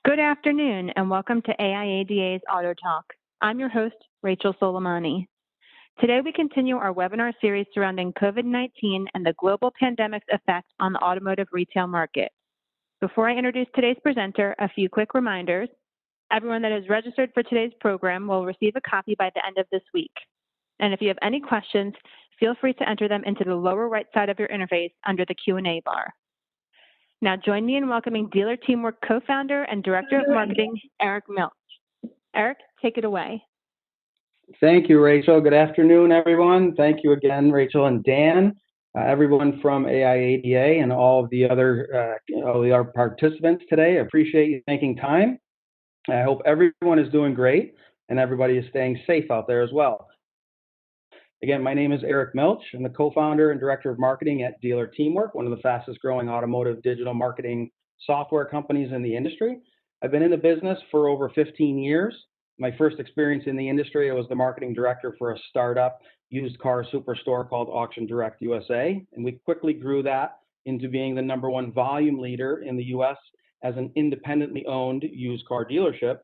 Good afternoon and welcome to AIADA's Auto Talk. I'm your host, Rachel Soleimani. Today we continue our webinar series surrounding COVID-19 and the global pandemic's effect on the automotive retail market. Before I introduce today's presenter, a few quick reminders. Everyone that is registered for today's program will receive a copy by the end of this week. And if you have any questions, feel free to enter them into the lower right side of your interface under the Q&A bar. Now join me in welcoming Dealer Teamwork co-founder and Director of Marketing, Eric Milch. Eric, take it away. Thank you, Rachel. Good afternoon, everyone. Thank you again, Rachel and Dan, everyone from AIADA and all of the other participants today. I appreciate you making time. I hope everyone is doing great and everybody is staying safe out there as well. Again, my name is Eric Milch. I'm the co-founder and director of marketing at Dealer Teamwork, one of the fastest growing automotive digital marketing software companies in the industry. I've been in the business for over 15 years. My first experience in the industry, I was the marketing director for a startup used car superstore called Auction Direct USA. And we quickly grew that into being the #1 volume leader in the US as an independently owned used car dealership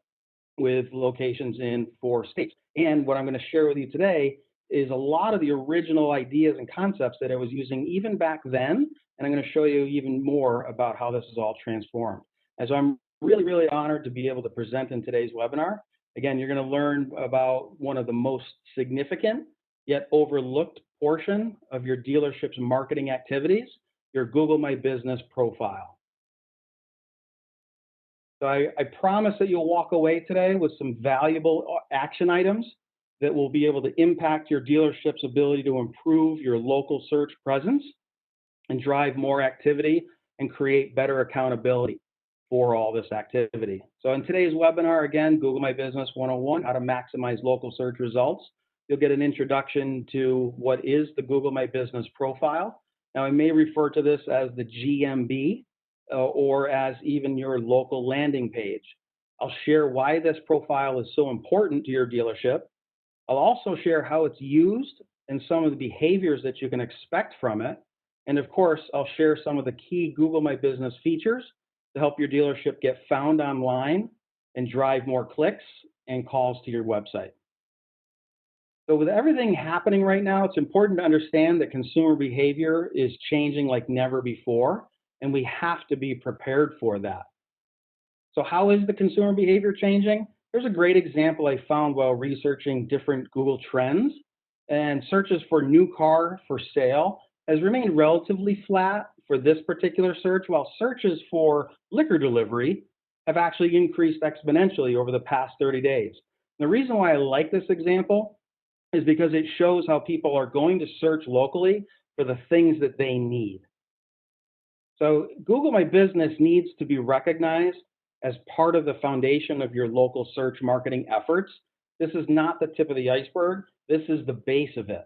with locations in 4 states. And what I'm going to share with you today is a lot of the original ideas and concepts that I was using even back then, and I'm going to show you even more about how this is all transformed. And so I'm really, really honored to be able to present in today's webinar. Again, you're going to learn about one of the most significant yet overlooked portion of your dealership's marketing activities, your Google My Business profile. So I promise that you'll walk away today with some valuable action items that will be able to impact your dealership's ability to improve your local search presence and drive more activity and create better accountability for all this activity. So in today's webinar, again, Google My Business 101, how to maximize local search results. You'll get an introduction to what is the Google My Business profile. Now, I may refer to this as the GMB or as even your local landing page. I'll share why this profile is so important to your dealership. I'll also share how it's used and some of the behaviors that you can expect from it. And of course, I'll share some of the key Google My Business features to help your dealership get found online and drive more clicks and calls to your website. So with everything happening right now, it's important to understand that consumer behavior is changing like never before, and we have to be prepared for that. So how is the consumer behavior changing? Here's a great example I found while researching different Google trends, and searches for new car for sale has remained relatively flat for this particular search, while searches for liquor delivery have actually increased exponentially over the past 30 days. And the reason why I like this example is because it shows how people are going to search locally for the things that they need. So Google My Business needs to be recognized as part of the foundation of your local search marketing efforts. This is not the tip of the iceberg. This is the base of it.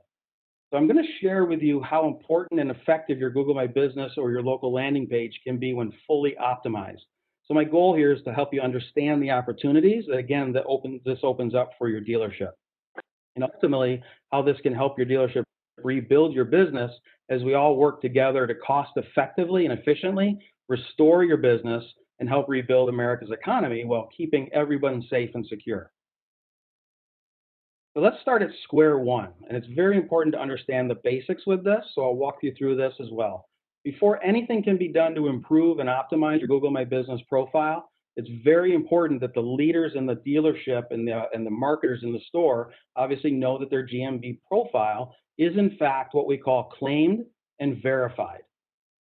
So I'm going to share with you how important and effective your Google My Business or your local landing page can be when fully optimized. So my goal here is to help you understand the opportunities that, again, this opens up for your dealership. And ultimately, how this can help your dealership rebuild your business as we all work together to cost effectively and efficiently restore your business and help rebuild America's economy while keeping everyone safe and secure. So let's start at square one. And it's very important to understand the basics with this, so I'll walk you through this as well. Before anything can be done to improve and optimize your Google My Business profile, it's very important that the leaders in the dealership and the marketers in the store obviously know that their GMB profile is in fact what we call claimed and verified.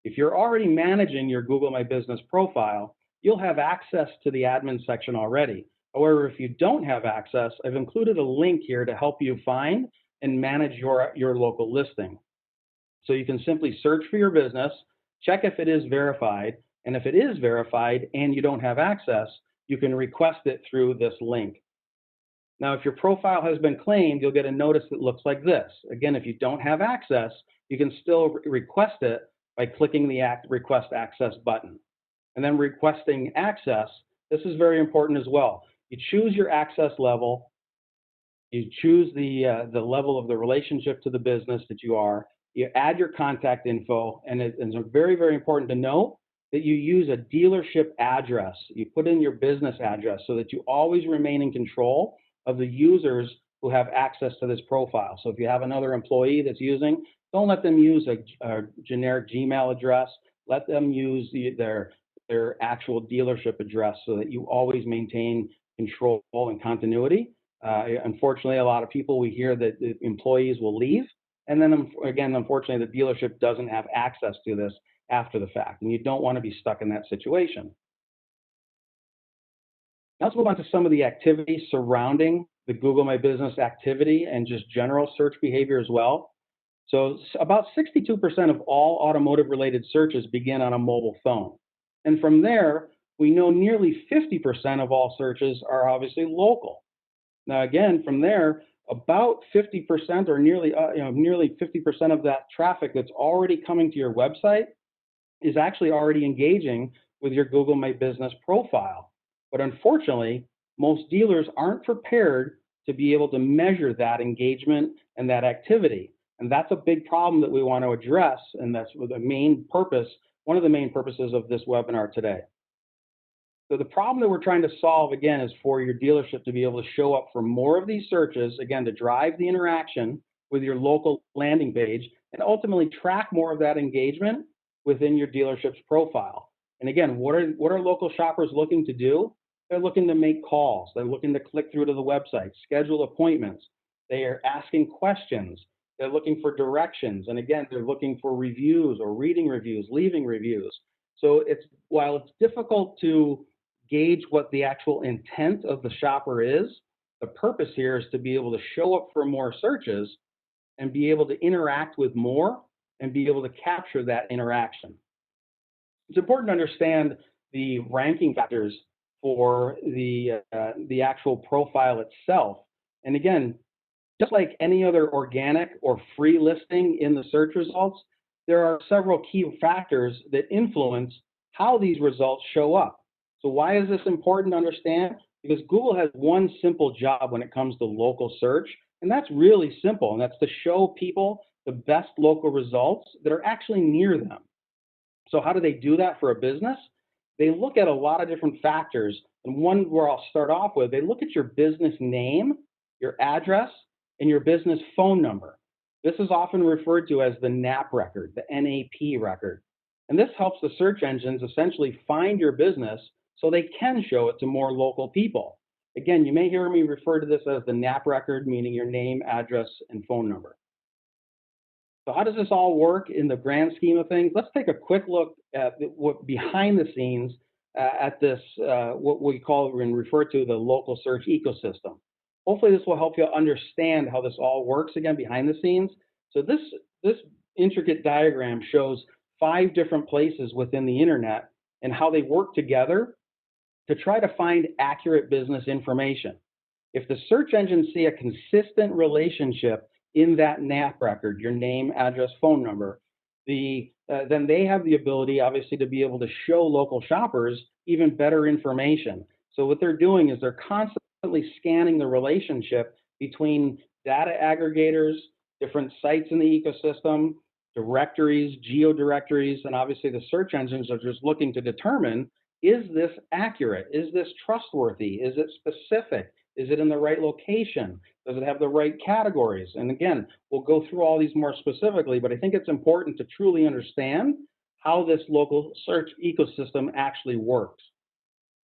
If you're already managing your Google My Business profile, you'll have access to the admin section already. However, if you don't have access, I've included a link here to help you find and manage your local listing. So you can simply search for your business, check if it is verified, and if it is verified and you don't have access, you can request it through this link. Now, if your profile has been claimed, you'll get a notice that looks like this. Again, if you don't have access, you can still request it by clicking the Request Access button. And then requesting access, this is very important as well. You choose your access level, you choose the level of the relationship to the business that you are, you add your contact info, and it's very, very important to know that you use a dealership address. You put in your business address so that you always remain in control of the users who have access to this profile. So if you have another employee that's using, don't let them use a generic Gmail address. Let them use their actual dealership address so that you always maintain control and continuity. Unfortunately, a lot of people, we hear that the employees will leave, and then again, unfortunately, the dealership doesn't have access to this after the fact, and you don't want to be stuck in that situation. Now let's move on to some of the activities surrounding the Google My Business activity and just general search behavior as well. So about 62% of all automotive-related searches begin on a mobile phone. And from there, we know nearly 50% of all searches are obviously local. Now again, from there, about 50% or nearly 50% of that traffic that's already coming to your website is actually already engaging with your Google My Business profile. But unfortunately, most dealers aren't prepared to be able to measure that engagement and that activity. And that's a big problem that we want to address, and that's the main purpose, one of the main purposes of this webinar today. So the problem that we're trying to solve, again, is for your dealership to be able to show up for more of these searches, again, to drive the interaction with your local landing page, and ultimately track more of that engagement within your dealership's profile. And again, what are local shoppers looking to do? They're looking to make calls. They're looking to click through to the website, schedule appointments. They are asking questions. They're looking for directions. And again, they're looking for reviews or reading reviews, leaving reviews. So while it's difficult to gauge what the actual intent of the shopper is, the purpose here is to be able to show up for more searches and be able to interact with more and be able to capture that interaction. It's important to understand the ranking factors for the actual profile itself. And again, just like any other organic or free listing in the search results, there are several key factors that influence how these results show up. So why is this important to understand? Because Google has one simple job when it comes to local search, and that's really simple, and that's to show people the best local results that are actually near them. So how do they do that for a business? They look at a lot of different factors, and one where I'll start off with, they look at your business name, your address, and your business phone number. This is often referred to as the NAP record, the NAP record. And this helps the search engines essentially find your business so they can show it to more local people. Again, you may hear me refer to this as the NAP record, meaning your name, address, and phone number. So how does this all work in the grand scheme of things? Let's take a quick look at what behind the scenes at this, what we call and refer to the local search ecosystem. Hopefully this will help you understand how this all works again behind the scenes. So this intricate diagram shows 5 different places within the internet and how they work together to try to find accurate business information. If the search engines see a consistent relationship in that NAP record, your name, address, phone number, then they have the ability, obviously, to be able to show local shoppers even better information. So what they're doing is they're constantly scanning the relationship between data aggregators, different sites in the ecosystem, directories, geo-directories, and obviously the search engines are just looking to determine, is this accurate? Is this trustworthy? Is it specific? Is it in the right location? Does it have the right categories? And again, we'll go through all these more specifically, but I think it's important to truly understand how this local search ecosystem actually works.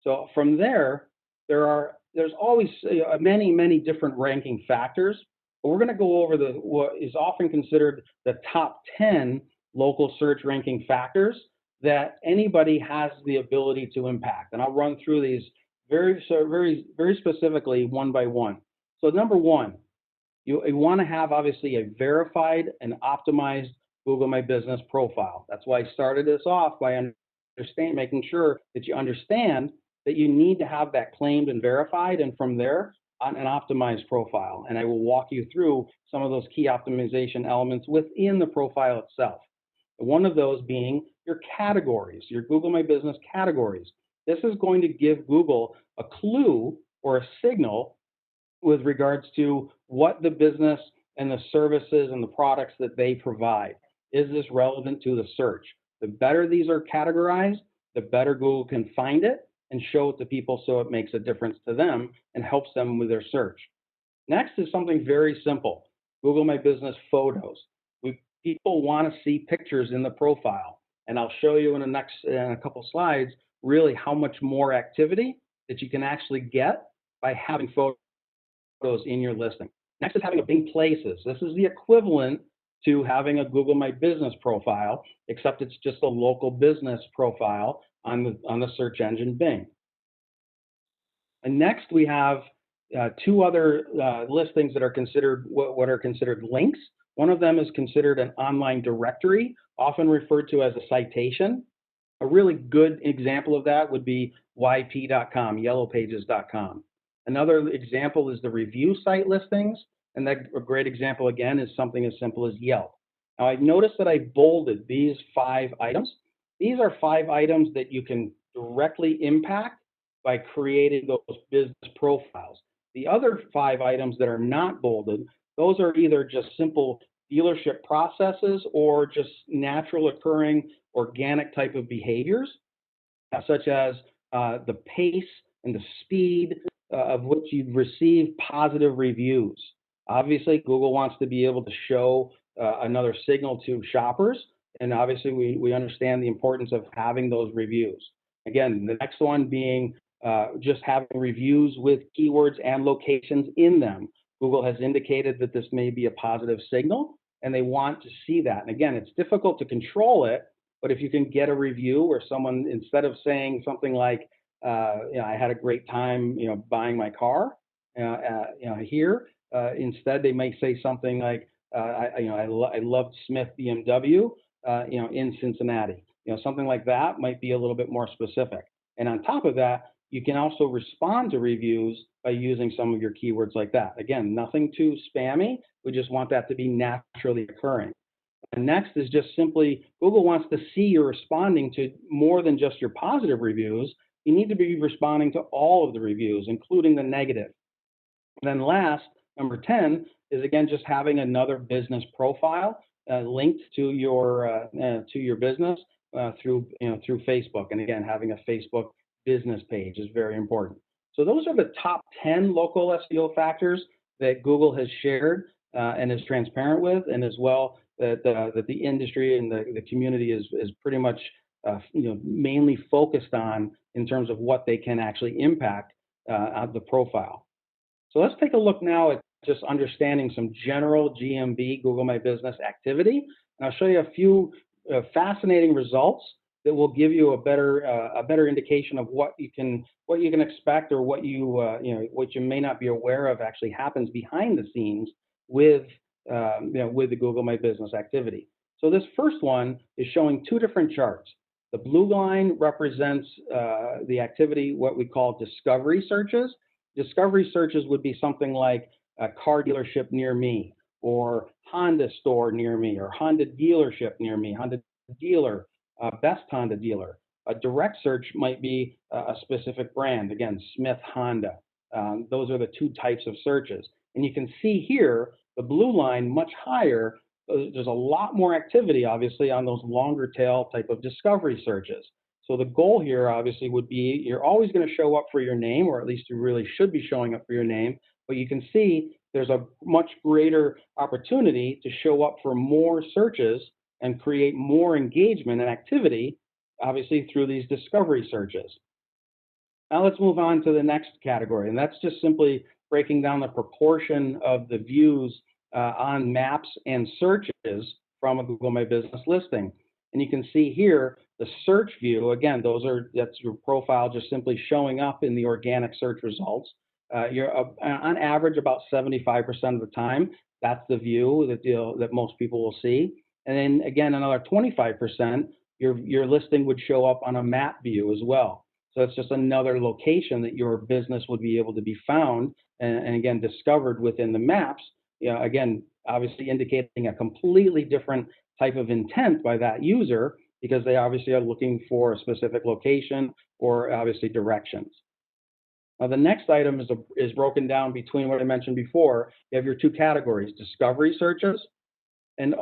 So from there, there's always many, many different ranking factors, but we're going to go over what is often considered the top 10 local search ranking factors that anybody has the ability to impact. And I'll run through these very specifically one by one. So number one, you want to have obviously a verified and optimized Google My Business profile. That's why I started this off by making sure that you understand that you need to have that claimed and verified, and from there on an optimized profile. And I will walk you through some of those key optimization elements within the profile itself. One of those being your categories, your Google My Business categories. This is going to give Google a clue or a signal with regards to what the business and the services and the products that they provide. Is this relevant to the search? The better these are categorized, the better Google can find it and show it to people so it makes a difference to them and helps them with their search. Next is something very simple, Google My Business photos. People want to see pictures in the profile, and I'll show you in a couple slides really how much more activity that you can actually get by having photos in your listing. Next is having a Bing Places. This is the equivalent to having a Google My Business profile, except it's just a local business profile on the search engine Bing. And next we have two other listings that are considered what are considered links. One of them is considered an online directory, often referred to as a citation. A really good example of that would be yp.com, yellowpages.com. Another example is the review site listings, and that a great example again is something as simple as Yelp. Now I've noticed that I bolded these 5 items. These are 5 items that you can directly impact by creating those business profiles. The other 5 items that are not bolded, those are either just simple dealership processes or just natural occurring organic type of behaviors, such as the pace and the speed of which you receive positive reviews. Obviously, Google wants to be able to show another signal to shoppers, and obviously we understand the importance of having those reviews. Again, the next one being just having reviews with keywords and locations in them. Google has indicated that this may be a positive signal, and they want to see that. And again, it's difficult to control it, but if you can get a review where someone, instead of saying something like, I had a great time, buying my car, here, instead they may say something like, I loved Smith BMW, in Cincinnati. Something like that might be a little bit more specific. And on top of that, you can also respond to reviews by using some of your keywords like that. Again, nothing too spammy. We just want that to be naturally occurring. And next is just simply, Google wants to see you're responding to more than just your positive reviews. You need to be responding to all of the reviews, including the negative. And then last, number 10, is again just having another business profile linked to your business through Facebook. And again, having a Facebook business page is very important. So those are the top 10 local SEO factors that Google has shared and is transparent with, and as well that the industry and the community is pretty much mainly focused on in terms of what they can actually impact the profile. So let's take a look now at just understanding some general GMB Google My Business activity, and I'll show you a few fascinating results that will give you a better indication of what you can expect, or what you may not be aware of actually happens behind the scenes with the Google My Business activity. So this first one is showing 2 different charts. The blue line represents the activity, what we call discovery searches. Discovery searches would be something like a car dealership near me, or Honda store near me, or Honda dealership near me, Honda dealer, best Honda dealer. A direct search might be a specific brand, again, Smith Honda. Those are the 2 types of searches. And you can see here, the blue line much higher. There's a lot more activity, obviously, on those longer tail type of discovery searches. So the goal here, obviously, would be you're always going to show up for your name, or at least you really should be showing up for your name. But you can see there's a much greater opportunity to show up for more searches and create more engagement and activity, obviously, through these discovery searches. Now let's move on to the next category, and that's just simply breaking down the proportion of the views on maps and searches from a Google My Business listing. And you can see here the search view. Again, that's your profile just simply showing up in the organic search results. You're on average about 75% of the time. That's the view that most people will see. And then again, another 25%, your listing would show up on a map view as well. So it's just another location that your business would be able to be found and again discovered within the maps. Again, obviously indicating a completely different type of intent by that user, because they obviously are looking for a specific location or obviously directions. Now the next item is broken down between what I mentioned before. You have your 2 categories: discovery searches and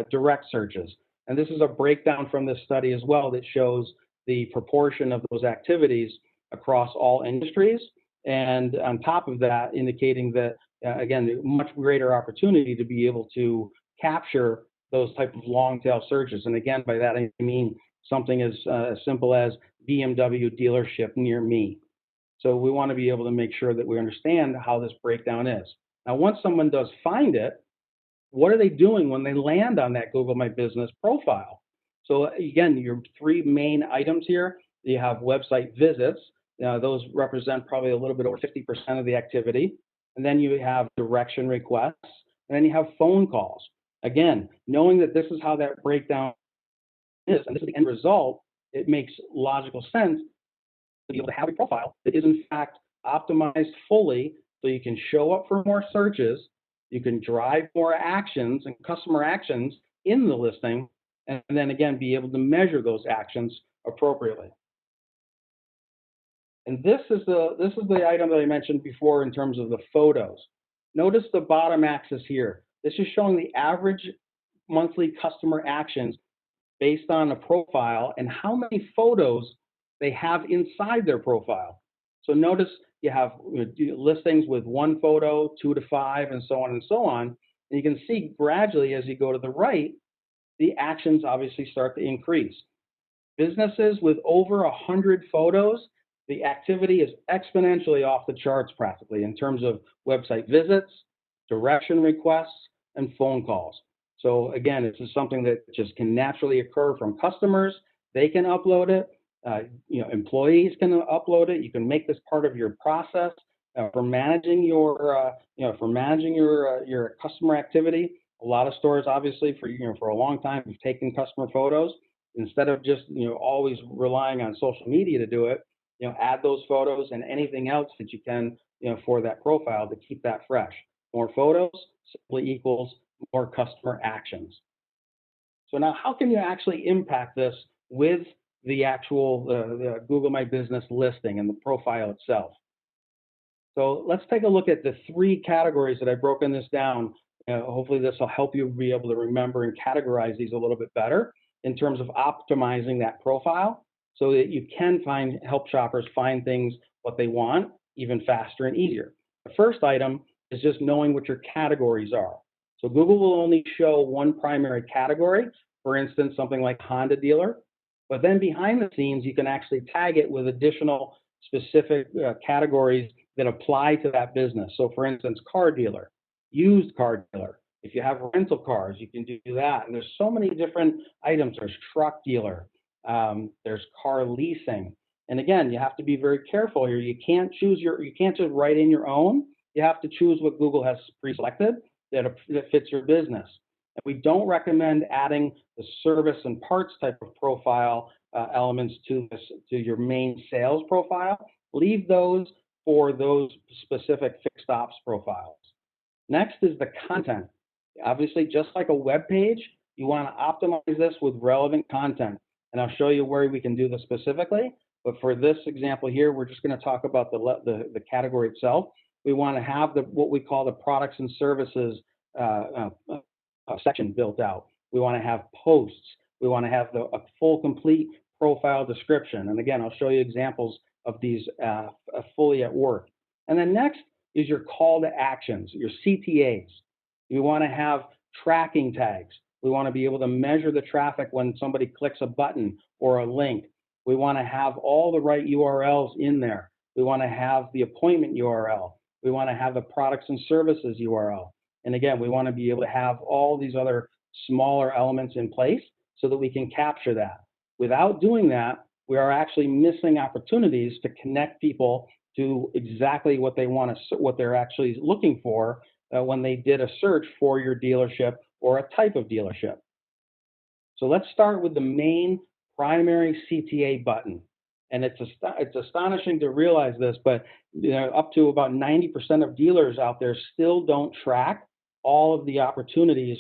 direct searches. And this is a breakdown from this study as well that shows the proportion of those activities across all industries. And on top of that, indicating that, again, much greater opportunity to be able to capture those type of long tail searches. And again, by that I mean something as simple as BMW dealership near me. So we want to be able to make sure that we understand how this breakdown is. Now, once someone does find it, what are they doing when they land on that Google My Business profile? So again, your three main items here, you have website visits. Those represent probably a little bit over 50% of the activity. And then you have direction requests, and then you have phone calls. Again, knowing that this is how that breakdown is, and this is the end result, it makes logical sense to be able to have a profile that is in fact optimized fully so you can show up for more searches, you can drive more actions and customer actions in the listing, and then again be able to measure those actions appropriately. And this is the item that I mentioned before in terms of the photos. Notice the bottom axis here. This is showing the average monthly customer actions based on a profile and how many photos they have inside their profile. So notice you have listings with 1 photo, 2 to 5, and so on and so on. And you can see gradually as you go to the right, the actions obviously start to increase. Businesses with over 100 photos, the activity is exponentially off the charts practically in terms of website visits, direction requests, and phone calls. So again, this is something that just can naturally occur from customers. They can upload it. Employees can upload it. You can make this part of your process for managing your, your customer activity. A lot of stores, obviously, for a long time, have taken customer photos instead of just always relying on social media to do it. Add those photos and anything else that you can, for that profile to keep that fresh. More photos simply equals more customer actions. So now, how can you actually impact this with the actual the Google My Business listing and the profile itself? So let's take a look at the 3 categories that I've broken this down. Hopefully this will help you be able to remember and categorize these a little bit better in terms of optimizing that profile so that you can help shoppers find things what they want even faster and easier. The first item is just knowing what your categories are. So Google will only show one primary category, for instance, something like Honda dealer, but then behind the scenes, you can actually tag it with additional specific categories that apply to that business. So for instance, car dealer, used car dealer. If you have rental cars, you can do that. And there's so many different items. There's truck dealer, there's car leasing. And again, you have to be very careful here. You can't just write in your own. You have to choose what Google has pre-selected that fits your business. And we don't recommend adding the service and parts type of profile elements to your main sales profile. Leave those for those specific fixed ops profiles. Next is the content. Obviously, just like a web page, you want to optimize this with relevant content. And I'll show you where we can do this specifically. But for this example here, we're just going to talk about the category itself. We want to have what we call the products and services section built out. We want to have posts. We want to have a full, complete profile description. And again, I'll show you examples of these fully at work. And then next is your call to actions, your CTAs. You want to have tracking tags. We want to be able to measure the traffic when somebody clicks a button or a link. We want to have all the right URLs in there. We want to have the appointment URL. We want to have the products and services URL. And again, we want to be able to have all these other smaller elements in place so that we can capture that. Without doing that, we are actually missing opportunities to connect people to exactly what they want to, what they're actually looking for when they did a search for your dealership or a type of dealership. So let's start with the main primary CTA button. And it's astonishing to realize this, but up to about 90% of dealers out there still don't track all of the opportunities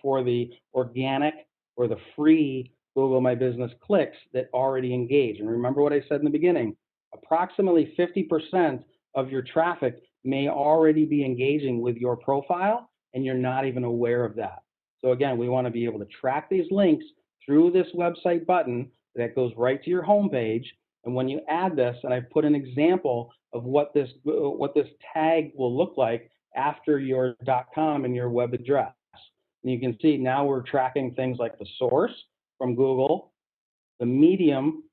for the organic or the free Google My Business clicks that already engage. And remember what I said in the beginning, approximately 50% of your traffic may already be engaging with your profile, and you're not even aware of that. So again, we want to be able to track these links through this website button that goes right to your home page. And when you add this, and I've put an example of what this tag will look like after your .com and your web address. And you can see now we're tracking things like the source from Google, the medium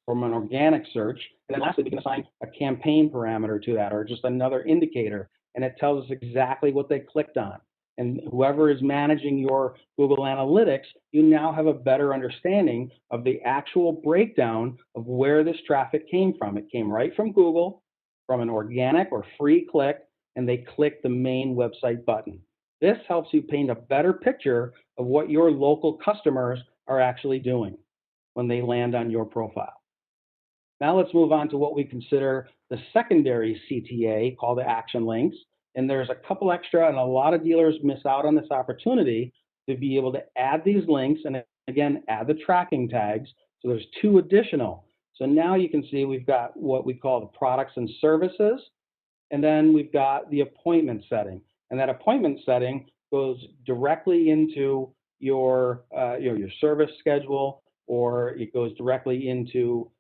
from an organic search, and then lastly, we can assign a campaign parameter to that, or just another indicator, and it tells us exactly what they clicked on. And whoever is managing your Google Analytics, you now have a better understanding of the actual breakdown of where this traffic came from. It came right from Google, from an organic or free click, and they clicked the main website button. This helps you paint a better picture of what your local customers are actually doing when they land on your profile. Now let's move on to what we consider the secondary CTA, call to action links. And there's a couple extra, and a lot of dealers miss out on this opportunity to be able to add these links and again, add the tracking tags. So there's 2 additional. So now you can see we've got what we call the products and services, and then we've got the appointment setting. And that appointment setting goes directly into your service schedule, or it goes directly into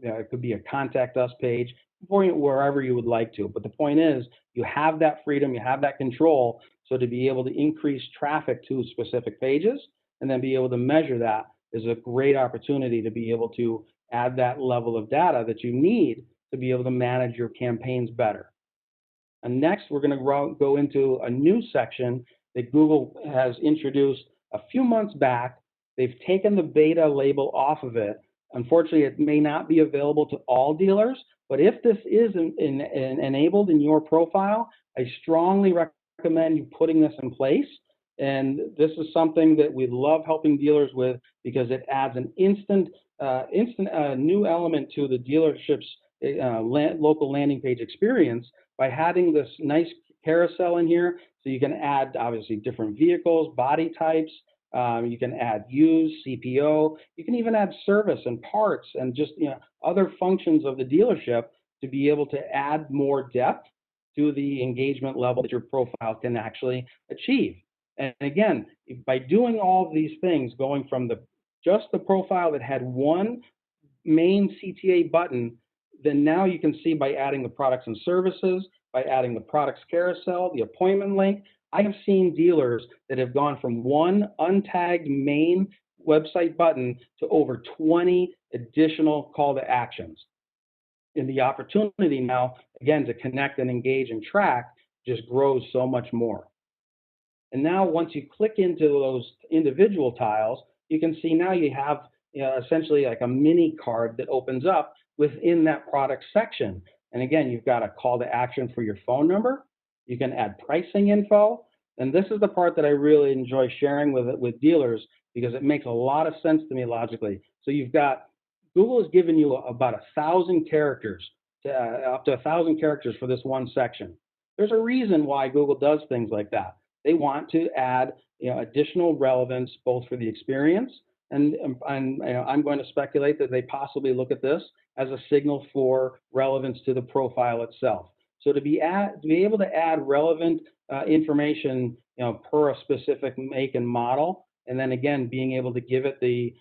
it could be a contact us page, wherever you would like to. But the point is, you have that freedom, you have that control, so to be able to increase traffic to specific pages and then be able to measure that is a great opportunity to be able to add that level of data that you need to be able to manage your campaigns better. And next, we're going to go into a new section that Google has introduced a few months back. They've taken the beta label off of it. Unfortunately, it may not be available to all dealers, but if this is enabled in your profile, I strongly recommend you putting this in place. And this is something that we love helping dealers with because it adds an instant new element to the dealership's local landing page experience by having this nice carousel in here. So you can add obviously different vehicles, body types. You can add used, CPO. You can even add service and parts and just other functions of the dealership to be able to add more depth to the engagement level that your profile can actually achieve. And again, by doing all of these things, going from just the profile that had one main CTA button, then now you can see by adding the products and services, by adding the products carousel, the appointment link, I have seen dealers that have gone from one untagged main website button to over 20 additional call to actions. And the opportunity now, again, to connect and engage and track just grows so much more. And now once you click into those individual tiles, you can see now you have essentially like a mini card that opens up within that product section. And again, you've got a call to action for your phone number. You can add pricing info. And this is the part that I really enjoy sharing with dealers because it makes a lot of sense to me logically. So you've got, Google has given you about 1,000 characters, up to 1,000 characters for this one section. There's a reason why Google does things like that. They want to add additional relevance both for the experience and I'm going to speculate that they possibly look at this as a signal for relevance to the profile itself. So to be able to add relevant information per a specific make and model, and then again being able to give it the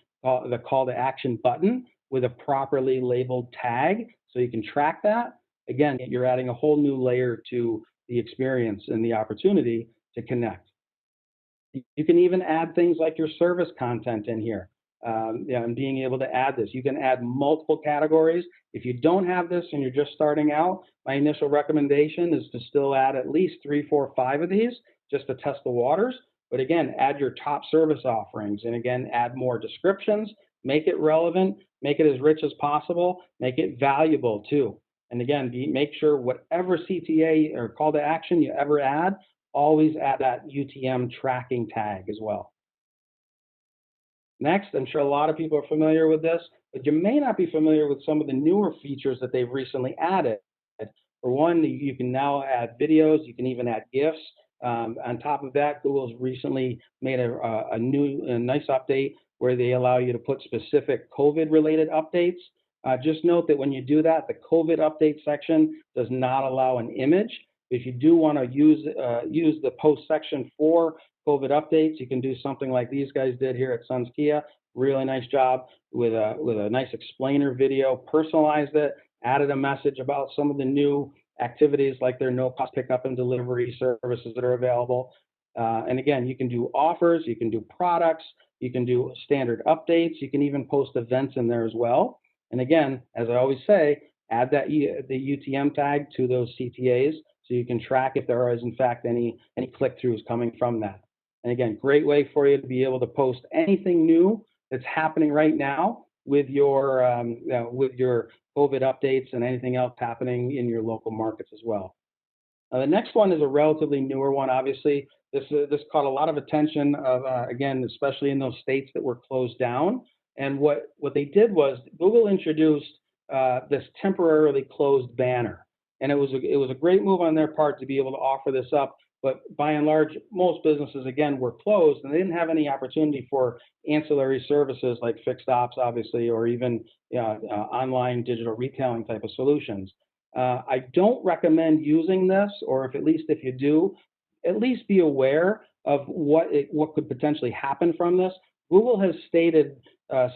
call to action button with a properly labeled tag so you can track that. Again, you're adding a whole new layer to the experience and the opportunity to connect. You can even add things like your service content in here and being able to add this. You can add multiple categories. If you don't have this and you're just starting out, my initial recommendation is to still add at least 3, 4, 5 of these just to test the waters. But again, add your top service offerings and again, add more descriptions, make it relevant, make it as rich as possible, make it valuable too. And again, make sure whatever CTA or call to action you ever add, always add that UTM tracking tag as well. Next, I'm sure a lot of people are familiar with this, but you may not be familiar with some of the newer features that they've recently added. For one, you can now add videos, you can even add GIFs. On top of that, Google's recently made a nice update where they allow you to put specific COVID-related updates. Just note that when you do that, the COVID update section does not allow an image. If you do want to use the post section for COVID updates, you can do something like these guys did here at Suns Kia. Really nice job with a nice explainer video, personalized it, added a message about some of the new activities like their no-cost pickup and delivery services that are available. And again, you can do offers, you can do products, you can do standard updates, you can even post events in there as well. And again, as I always say, add that the UTM tag to those CTAs so you can track if there is in fact any click-throughs coming from that. And again, great way for you to be able to post anything new that's happening right now with your COVID updates and anything else happening in your local markets as well. Now, the next one is a relatively newer one. Obviously, this caught a lot of attention again, especially in those states that were closed down. And what they did was Google introduced this temporarily closed banner, and it was a great move on their part to be able to offer this up. But by and large, most businesses again were closed, and they didn't have any opportunity for ancillary services like fixed ops, obviously, or even online digital retailing type of solutions. I don't recommend using this, or at least if you do, at least be aware of what could potentially happen from this. Google has stated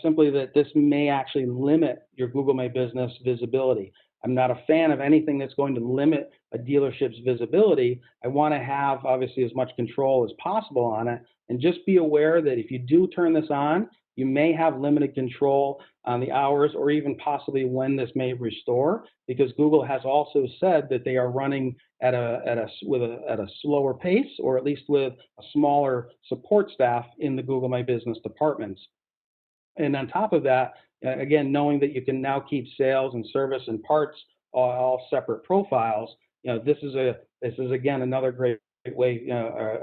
simply that this may actually limit your Google My Business visibility. I'm not a fan of anything that's going to limit a dealership's visibility. I want to have, obviously, as much control as possible on it. And just be aware that if you do turn this on, you may have limited control on the hours or even possibly when this may restore, because Google has also said that they are running at a slower pace, or at least with a smaller support staff in the Google My Business departments. And on top of that, again, knowing that you can now keep sales and service and parts all separate profiles, this is again another great way,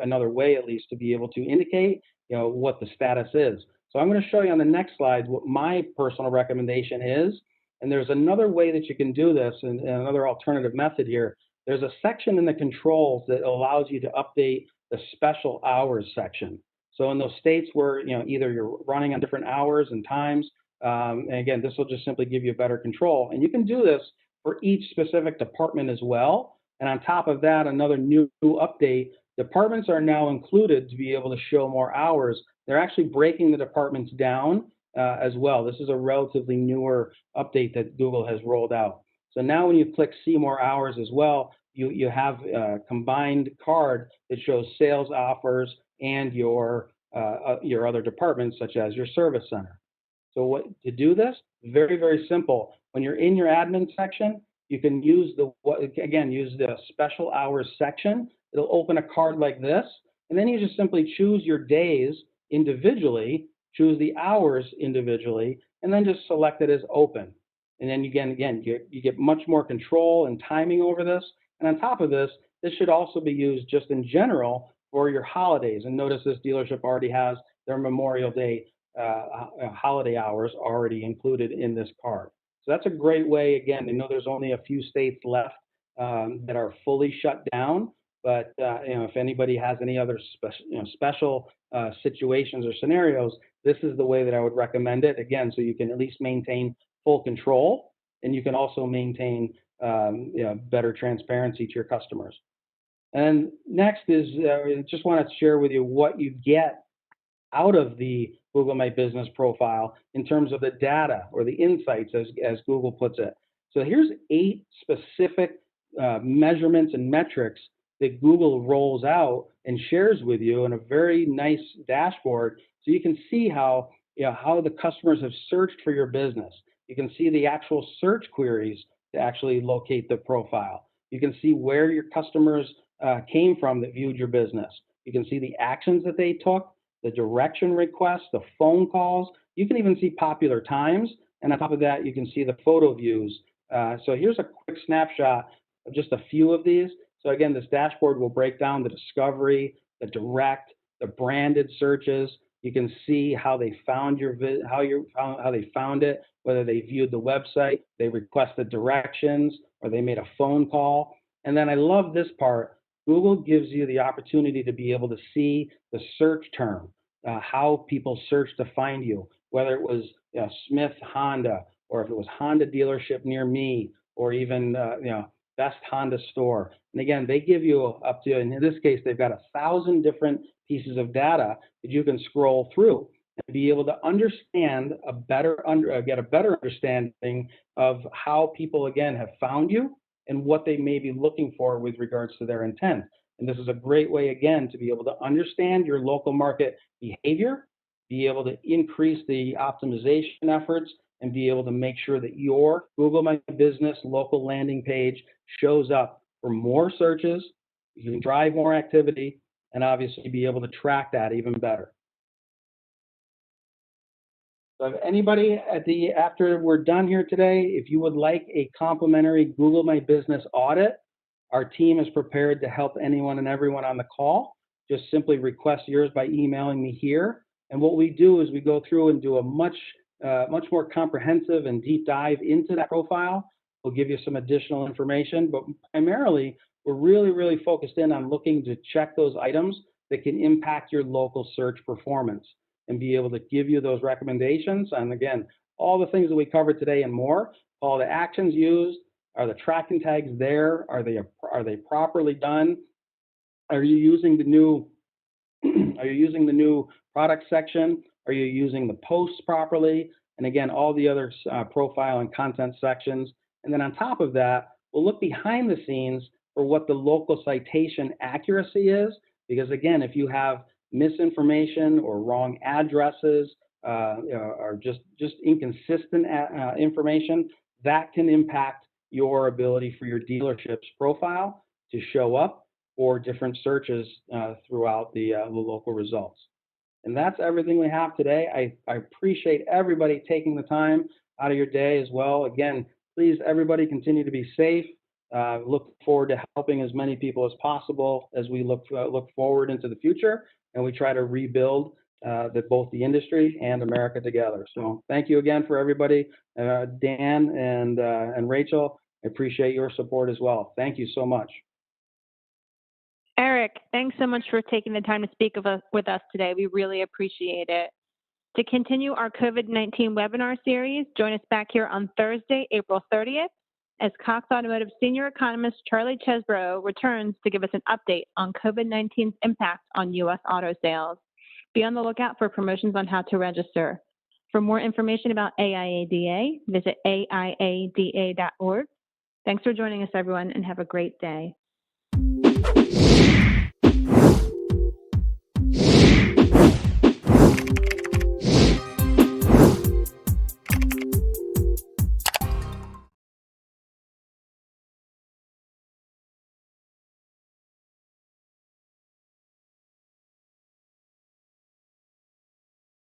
another way at least to be able to indicate what the status is. So I'm going to show you on the next slide what my personal recommendation is. And there's another way that you can do this, and another alternative method here. There's a section in the controls that allows you to update the special hours section. So in those states where either you're running on different hours and times, and again, this will just simply give you better control. And you can do this for each specific department as well. And on top of that, another new update, departments are now included to be able to show more hours. They're actually breaking the departments down as well. This is a relatively newer update that Google has rolled out. So now when you click see more hours as well, you have a combined card that shows sales offers and your other departments, such as your service center. So to do this, very, very simple. When you're in your admin section, you can use the special hours section. It'll open a card like this, and then you just simply choose your days individually, choose the hours individually, and then just select it as open. And then you get much more control and timing over this. And on top of this, this should also be used just in general for your holidays. And notice this dealership already has their Memorial Day holiday hours already included in this card. So that's a great way. Again, I know there's only a few states left that are fully shut down, but if anybody has any other special situations or scenarios, this is the way that I would recommend it. Again, so you can at least maintain full control, and you can also maintain better transparency to your customers. And next is, I just want to share with you what you get out of the Google My Business profile in terms of the data or the insights, as Google puts it. So here's 8 specific measurements and metrics that Google rolls out and shares with you in a very nice dashboard, so you can see how the customers have searched for your business. You can see the actual search queries to actually locate the profile. You can see where your customers came from that viewed your business. You can see the actions that they took, the direction requests, the phone calls. You can even see popular times. And on top of that, you can see the photo views. So here's a quick snapshot of just a few of these. So again, this dashboard will break down the discovery, the direct, the branded searches. You can see how they found how they found it, whether they viewed the website, they requested directions, or they made a phone call. And then I love this part. Google gives you the opportunity to be able to see the search term, how people search to find you, whether it was Smith Honda, or if it was Honda dealership near me, or even best Honda store. And again, they give you up to, in this case, they've got 1,000 different pieces of data that you can scroll through and be able to understand get a better understanding of how people, again, have found you and what they may be looking for with regards to their intent. And this is a great way, again, to be able to understand your local market behavior, be able to increase the optimization efforts, and be able to make sure that your Google My Business local landing page shows up for more searches, you can drive more activity, and obviously be able to track that even better. So if anybody after we're done here today, if you would like a complimentary Google My Business audit, our team is prepared to help anyone and everyone on the call. Just simply request yours by emailing me here. And what we do is we go through and do a much more comprehensive and deep dive into that profile. We'll give you some additional information, but primarily we're really focused in on looking to check those items that can impact your local search performance and be able to give you those recommendations. And again, all the things that we covered today and more, all the actions used, are the tracking tags there? Are they properly done? Are you using the new product section? Are you using the posts properly? And again, all the other profile and content sections. And then on top of that, we'll look behind the scenes for what the local citation accuracy is. Because again, if you have misinformation or wrong addresses or just inconsistent information, that can impact your ability for your dealership's profile to show up for different searches throughout the local results. And that's everything we have today. I appreciate everybody taking the time out of your day as well. Again, please, everybody, continue to be safe. Look forward to helping as many people as possible as we look forward into the future and we try to rebuild both the industry and America together. So thank you again for everybody. Dan and Rachel, I appreciate your support as well. Thank you so much. Eric, thanks so much for taking the time to speak with us today. We really appreciate it. To continue our COVID-19 webinar series, join us back here on Thursday, April 30th, as Cox Automotive Senior Economist Charlie Chesbrough returns to give us an update on COVID-19's impact on U.S. auto sales. Be on the lookout for promotions on how to register. For more information about AIADA, visit AIADA.org. Thanks for joining us, everyone, and have a great day.